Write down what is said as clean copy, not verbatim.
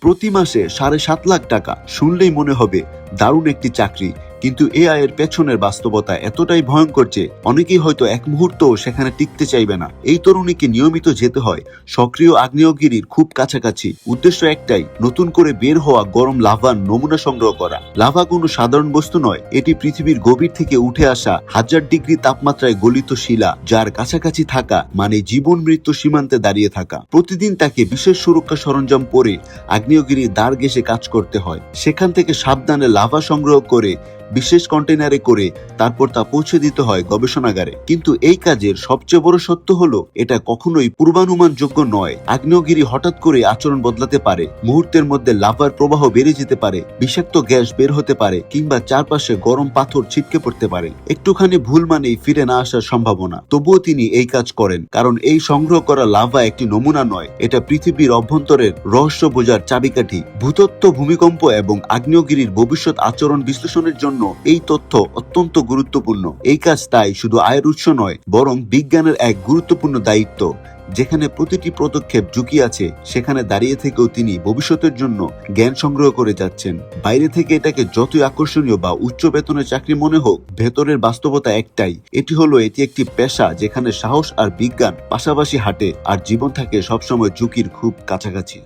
প্রতি মাসে 7.5 লাখ টাকা শুনলেই মনে হবে দারুণ একটি চাকরি, কিন্তু এআই এর পেছনের বাস্তবতা এতটাই ভয়ঙ্কর যে অনেকেই হয়তো এক মুহূর্তও সেখানে টিকতে চাইবে না। এই তরুণীকে নিয়মিত যেতে হয় সক্রিয় আগ্নেয়গিরির খুব কাছাকাছি। উদ্দেশ্য একটাই, নতুন করে বের হওয়া গরম লাভার নমুনা সংগ্রহ করা। লাভা কোনো সাধারণ বস্তু নয়, এটি পৃথিবীর গভীর থেকে উঠে আসা 1000 ডিগ্রি তাপমাত্রায় গলিত শিলা, যার কাছাকাছি থাকা মানে জীবন মৃত্যু সীমান্তে দাঁড়িয়ে থাকা। প্রতিদিন তাকে বিশেষ সুরক্ষা সরঞ্জাম পরে আগ্নেয়গিরির দ্বার ঘেঁষে কাজ করতে হয়। সেখান থেকে সাবধানে লাভা সংগ্রহ করে বিশেষ কন্টেনারে করে তারপর তা পৌঁছে দিতে হয় গবেষণাগারে। কিন্তু এই কাজের সবচেয়ে বড় সত্য হলো, এটা কখনোই পূর্বানুমানযোগ্য নয়। আগ্নেয়গিরি হঠাৎ করে আচরণ বদলাতে পারে, মুহূর্তের মধ্যে লাভার প্রবাহ বেড়ে যেতে পারে, বিষাক্ত গ্যাস বের হতে পারে, কিংবা চারপাশে গরম পাথর ছিটকে পড়তে পারে। একটুখানি ভুল মানেই ফিরে না আসার সম্ভাবনা। তবুও তিনি এই কাজ করেন, কারণ এই সংগ্রহ করা লাভা একটি নমুনা নয়, এটা পৃথিবীর অভ্যন্তরের রহস্য বোঝার চাবিকাঠি। ভূতত্ত্ব, ভূমিকম্প এবং আগ্নেয়গিরির ভবিষ্যৎ আচরণ বিশ্লেষণের জন্য এই তথ্য অত্যন্ত গুরুত্বপূর্ণ। এই কাজ তাই শুধু আয়ের উৎস নয়, বরং বিজ্ঞানের এক গুরুত্বপূর্ণ দায়িত্ব। যেখানে প্রতিটি পদক্ষেপ ঝুঁকি আছে, সেখানে দাঁড়িয়ে থেকেও তিনি ভবিষ্যতের জন্য জ্ঞান সংগ্রহ করে যাচ্ছেন। বাইরে থেকে এটাকে যতই আকর্ষণীয় বা উচ্চ বেতনের চাকরি মনে হোক, ভেতরের বাস্তবতা একটাই, এটি একটি পেশা যেখানে সাহস আর বিজ্ঞান পাশাপাশি হাঁটে, আর জীবন থাকে সবসময় ঝুঁকির খুব কাছাকাছি।